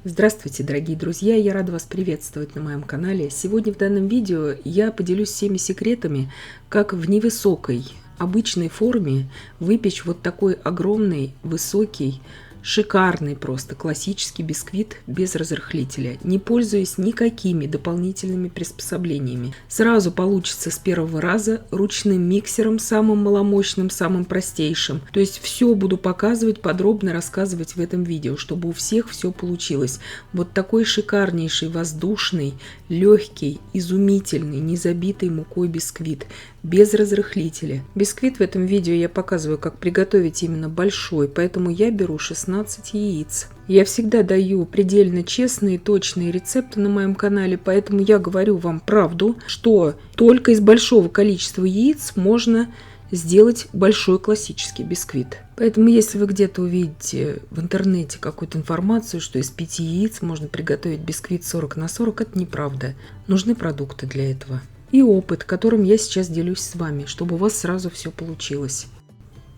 Здравствуйте, дорогие друзья! Я рада вас приветствовать на моем канале. Сегодня в данном видео я поделюсь всеми секретами, как в невысокой, обычной форме выпечь вот такой огромный, высокий, шикарный просто классический бисквит без разрыхлителя, не пользуясь никакими дополнительными приспособлениями. Сразу получится с первого раза ручным миксером, самым маломощным, самым простейшим. То есть все буду показывать, подробно рассказывать в этом видео, чтобы у всех все получилось. Вот такой шикарнейший, воздушный, легкий, изумительный, не забитый мукой бисквит без разрыхлителя. Бисквит в этом видео я показываю, как приготовить именно большой, поэтому я беру 16 яиц. Я всегда даю предельно честные и точные рецепты на моем канале, поэтому я говорю вам правду, что только из большого количества яиц можно сделать большой классический бисквит. Поэтому если вы где-то увидите в интернете какую-то информацию, что из 5 яиц можно приготовить бисквит 40 на 40, это неправда. Нужны продукты для этого. И опыт, которым я сейчас делюсь с вами, чтобы у вас сразу все получилось.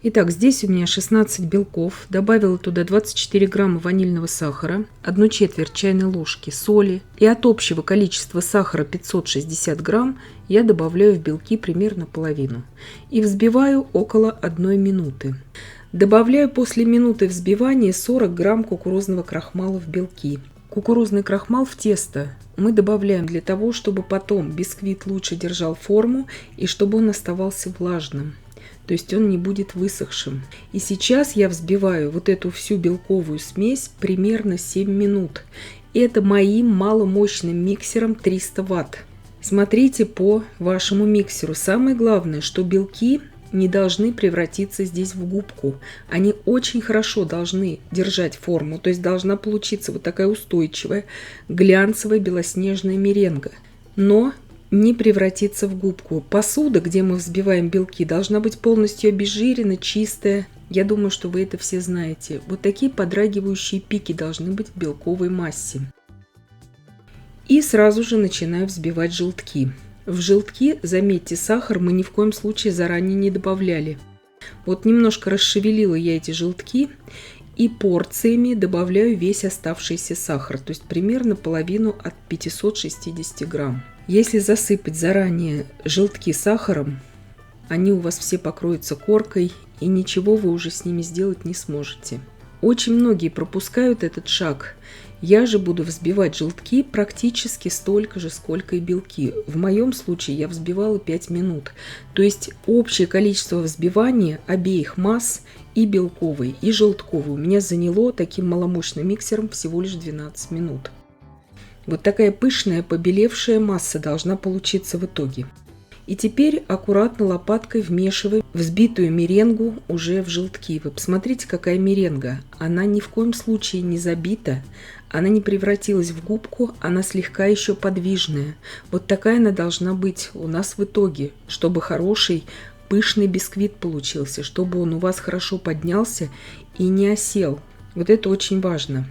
Итак, здесь у меня 16 белков, добавила туда 24 грамма ванильного сахара, 1/4 чайной ложки соли, и от общего количества сахара 560 грамм я добавляю в белки примерно половину и взбиваю около 1 минуты. Добавляю после минуты взбивания 40 грамм кукурузного крахмала в белки. Кукурузный крахмал в тесто мы добавляем для того, чтобы потом бисквит лучше держал форму и чтобы он оставался влажным. То есть он не будет высохшим. И сейчас я взбиваю вот эту всю белковую смесь примерно 7 минут. Это моим маломощным миксером 300 Вт. Смотрите по вашему миксеру. Самое главное, что белки не должны превратиться здесь в губку. Они очень хорошо должны держать форму, то есть должна получиться вот такая устойчивая, глянцевая белоснежная меренга, но не превратиться в губку. Посуда, где мы взбиваем белки, должна быть полностью обезжирена, чистая. Я думаю, что вы это все знаете. Вот такие подрагивающие пики должны быть в белковой массе. И сразу же начинаю взбивать желтки. В желтки, заметьте, сахар мы ни в коем случае заранее не добавляли. Вот немножко расшевелила я эти желтки и порциями добавляю весь оставшийся сахар, то есть примерно половину от 560 грамм. Если засыпать заранее желтки сахаром, они у вас все покроются коркой, и ничего вы уже с ними сделать не сможете. Очень многие пропускают этот шаг. Я же буду взбивать желтки практически столько же, сколько и белки. В моем случае я взбивала 5 минут. То есть общее количество взбивания обеих масс, и белковой, и желтковой, у меня заняло таким маломощным миксером всего лишь 12 минут. Вот такая пышная побелевшая масса должна получиться в итоге. И теперь аккуратно лопаткой вмешиваем взбитую меренгу уже в желтки. Вы посмотрите, какая меренга. Она ни в коем случае не забита, она не превратилась в губку, она слегка еще подвижная. Вот такая она должна быть у нас в итоге, чтобы хороший пышный бисквит получился, чтобы он у вас хорошо поднялся и не осел. Вот это очень важно.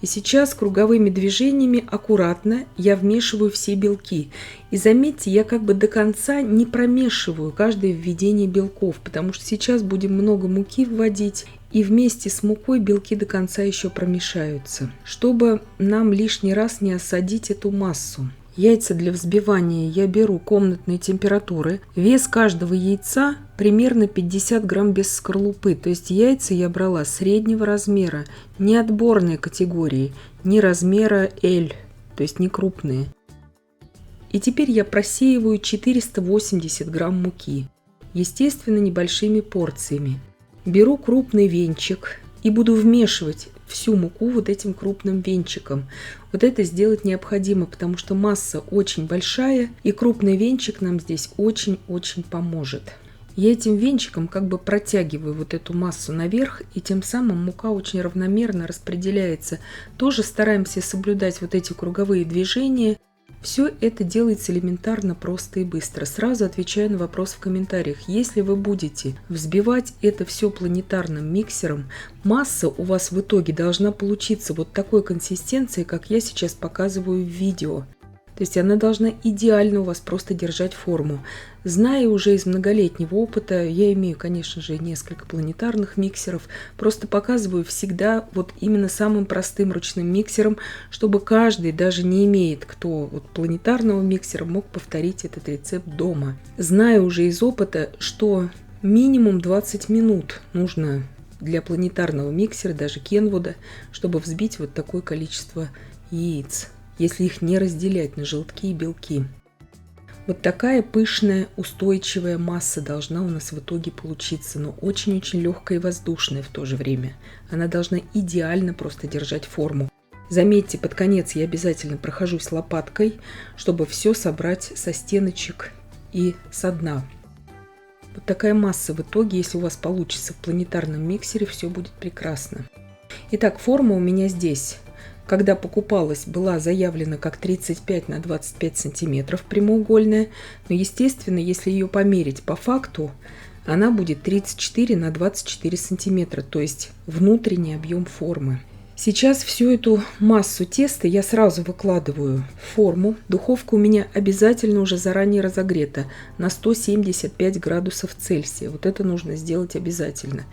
И сейчас круговыми движениями аккуратно я вмешиваю все белки. И заметьте, я как бы до конца не промешиваю каждое введение белков, потому что сейчас будем много муки вводить, и вместе с мукой белки до конца еще промешаются, чтобы нам лишний раз не осадить эту массу. Яйца для взбивания я беру комнатной температуры. Вес каждого яйца примерно 50 грамм без скорлупы. То есть яйца я брала среднего размера, не отборной категории, не размера L, то есть не крупные. И теперь я просеиваю 480 грамм муки, естественно, небольшими порциями. Беру крупный венчик и буду вмешивать всю муку вот этим крупным венчиком. Вот это сделать необходимо, потому что масса очень большая, и крупный венчик нам здесь очень-очень поможет. Я этим венчиком как бы протягиваю вот эту массу наверх, и тем самым мука очень равномерно распределяется. Тоже стараемся соблюдать вот эти круговые движения. Все это делается элементарно, просто и быстро. Сразу отвечаю на вопрос в комментариях. Если вы будете взбивать это все планетарным миксером, масса у вас в итоге должна получиться вот такой консистенции, как я сейчас показываю в видео. То есть она должна идеально у вас просто держать форму. Зная уже из многолетнего опыта, я имею, конечно же, несколько планетарных миксеров, просто показываю всегда вот именно самым простым ручным миксером, чтобы каждый, даже не имеет кто вот планетарного миксера, мог повторить этот рецепт дома. Знаю уже из опыта, что минимум 20 минут нужно для планетарного миксера, даже Кенвуда, чтобы взбить вот такое количество яиц, если их не разделять на желтки и белки. Вот такая пышная, устойчивая масса должна у нас в итоге получиться, но очень-очень легкая и воздушная в то же время. Она должна идеально просто держать форму. Заметьте, под конец я обязательно прохожусь лопаткой, чтобы все собрать со стеночек и со дна. Вот такая масса в итоге, если у вас получится в планетарном миксере, все будет прекрасно. Итак, форма у меня здесь, когда покупалась, была заявлена как 35 на 25 сантиметров прямоугольная, но, естественно, если ее померить по факту, она будет 34 на 24 сантиметра, то есть внутренний объем формы. Сейчас всю эту массу теста я сразу выкладываю в форму. Духовка у меня обязательно уже заранее разогрета на 175 градусов Цельсия. Вот это нужно сделать обязательно.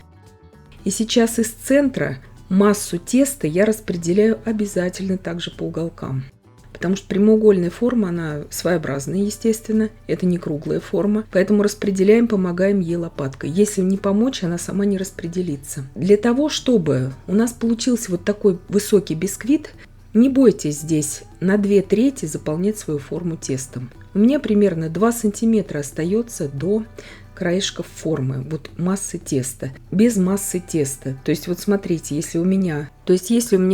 И сейчас из центра массу теста я распределяю обязательно также по уголкам. Потому что прямоугольная форма, она своеобразная, естественно. Это не круглая форма. Поэтому распределяем, помогаем ей лопаткой. Если не помочь, она сама не распределится. Для того, чтобы у нас получился вот такой высокий бисквит, не бойтесь здесь на 2/3 заполнять свою форму тестом. У меня примерно 2 сантиметра остается до краешков формы, вот массы теста, без массы теста. То есть вот смотрите, если у меня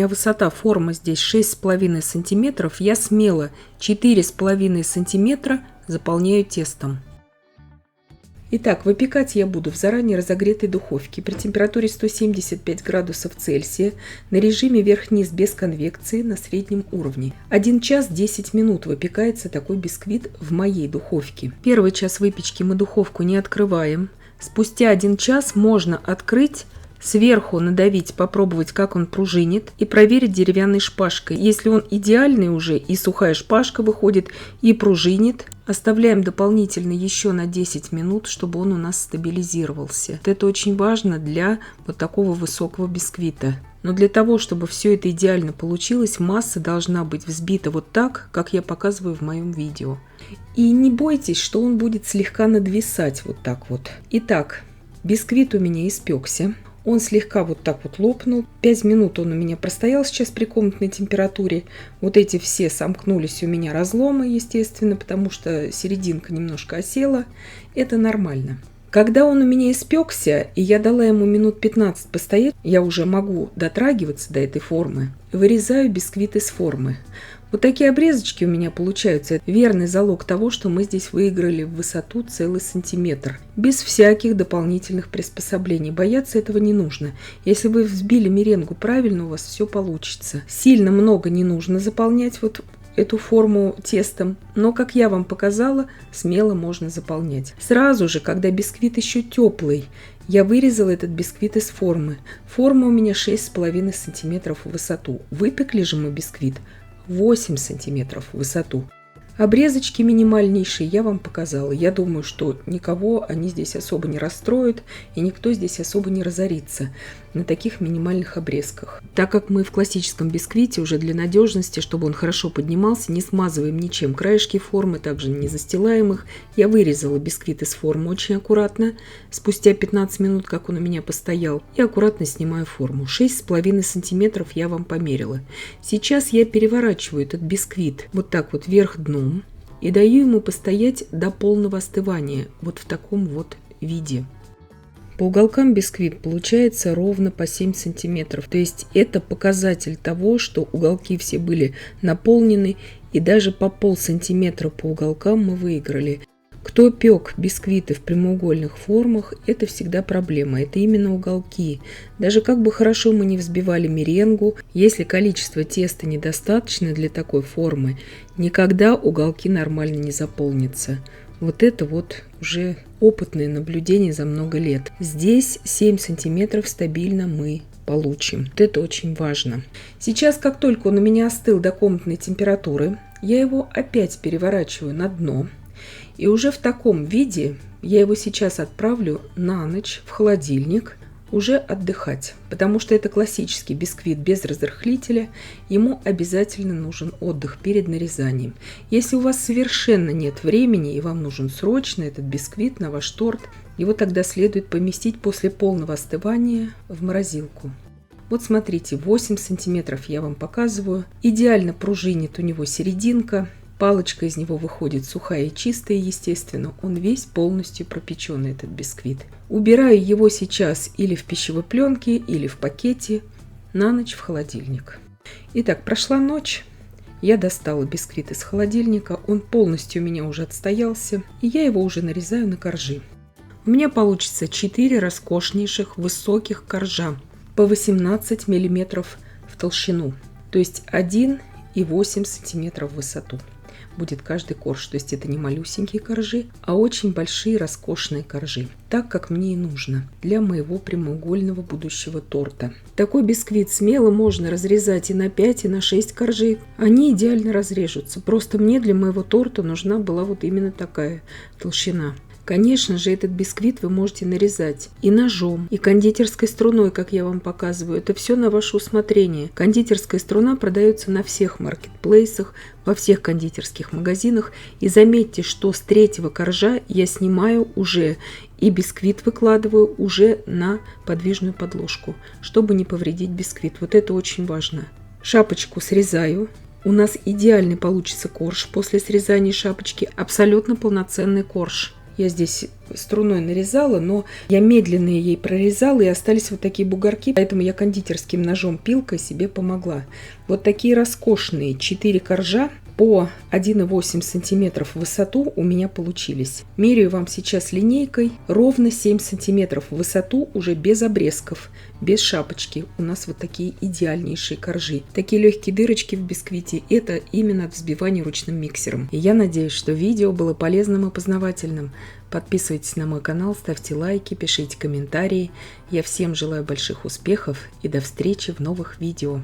высота формы здесь 6,5 сантиметров, я смело 4,5 сантиметра заполняю тестом. Итак, выпекать я буду в заранее разогретой духовке при температуре 175 градусов Цельсия на режиме верх-низ без конвекции на среднем уровне. 1 час 10 минут выпекается такой бисквит в моей духовке. Первый час выпечки мы духовку не открываем. Спустя 1 час можно открыть, сверху надавить, попробовать, как он пружинит, и проверить деревянной шпажкой. Если он идеальный уже, и сухая шпажка выходит, и пружинит, оставляем дополнительно еще на 10 минут, чтобы он у нас стабилизировался. Это очень важно для вот такого высокого бисквита. Но для того, чтобы все это идеально получилось, масса должна быть взбита вот так, как я показываю в моем видео. И не бойтесь, что он будет слегка надвисать вот так вот. Итак, бисквит у меня испекся. Он слегка вот так вот лопнул. 5 минут он у меня простоял сейчас при комнатной температуре. Вот эти все сомкнулись у меня разломы, естественно, потому что серединка немножко осела. Это нормально. Когда он у меня испекся, и я дала ему минут 15 постоять, я уже могу дотрагиваться до этой формы. Вырезаю бисквит из формы. Вот такие обрезочки у меня получаются. Это верный залог того, что мы здесь выиграли в высоту целый сантиметр. Без всяких дополнительных приспособлений. Бояться этого не нужно. Если вы взбили меренгу правильно, у вас все получится. Сильно много не нужно заполнять вот эту форму тестом, но, как я вам показала, смело можно заполнять. Сразу же, когда бисквит еще теплый, я вырезала этот бисквит из формы. Форма у меня 6,5 сантиметров в высоту. Выпекли же мы бисквит 8 сантиметров в высоту. Обрезочки минимальнейшие я вам показала. Я думаю, что никого они здесь особо не расстроят, и никто здесь особо не разорится на таких минимальных обрезках. Так как мы в классическом бисквите уже для надежности, чтобы он хорошо поднимался, не смазываем ничем краешки формы, также не застилаем их, я вырезала бисквит из формы очень аккуратно, спустя 15 минут, как он у меня постоял, и аккуратно снимаю форму. 6,5 сантиметров я вам померила. Сейчас я переворачиваю этот бисквит вот так вот вверх дном и даю ему постоять до полного остывания, вот в таком вот виде. По уголкам бисквит получается ровно по 7 сантиметров. То есть это показатель того, что уголки все были наполнены, и даже по полсантиметра по уголкам мы выиграли. Кто пек бисквиты в прямоугольных формах, это всегда проблема. Это именно уголки. Даже как бы хорошо мы не взбивали меренгу, если количество теста недостаточно для такой формы, никогда уголки нормально не заполнятся. Вот это вот уже опытное наблюдение за много лет. Здесь 7 сантиметров стабильно мы получим. Вот это очень важно. Сейчас, как только он у меня остыл до комнатной температуры, я его опять переворачиваю на дно. И уже в таком виде я его сейчас отправлю на ночь в холодильник уже отдыхать, потому что это классический бисквит без разрыхлителя, ему обязательно нужен отдых перед нарезанием. Если у вас совершенно нет времени и вам нужен срочно этот бисквит на ваш торт, его тогда следует поместить после полного остывания в морозилку. Вот смотрите, 8 сантиметров я вам показываю, идеально пружинит у него серединка. Палочка из него выходит сухая и чистая, естественно. Он весь полностью пропеченный, этот бисквит. Убираю его сейчас или в пищевой пленке, или в пакете на ночь в холодильник. Итак, прошла ночь. Я достала бисквит из холодильника. Он полностью у меня уже отстоялся. И я его уже нарезаю на коржи. У меня получится 4 роскошнейших высоких коржа по 18 миллиметров в толщину. То есть 1,8 сантиметра в высоту будет каждый корж. То есть это не малюсенькие коржи, а очень большие роскошные коржи. Так, как мне и нужно для моего прямоугольного будущего торта. Такой бисквит смело можно разрезать и на 5, и на 6 коржей. Они идеально разрежутся. Просто мне для моего торта нужна была вот именно такая толщина. Конечно же, этот бисквит вы можете нарезать и ножом, и кондитерской струной, как я вам показываю. Это все на ваше усмотрение. Кондитерская струна продается на всех маркетплейсах, во всех кондитерских магазинах. И заметьте, что с 3-го коржа я снимаю уже и бисквит выкладываю уже на подвижную подложку, чтобы не повредить бисквит. Вот это очень важно. Шапочку срезаю. У нас идеальный получится корж после срезания шапочки. Абсолютно полноценный корж. Я здесь струной нарезала, но я медленно ей прорезала, и остались вот такие бугорки, поэтому я кондитерским ножом-пилкой себе помогла. Вот такие роскошные 4 коржа по 1,8 сантиметров в высоту у меня получились. Меряю вам сейчас линейкой ровно 7 сантиметров в высоту, уже без обрезков, без шапочки. У нас вот такие идеальнейшие коржи. Такие легкие дырочки в бисквите – это именно от взбивания ручным миксером. И я надеюсь, что видео было полезным и познавательным. Подписывайтесь на мой канал, ставьте лайки, пишите комментарии. Я всем желаю больших успехов и до встречи в новых видео.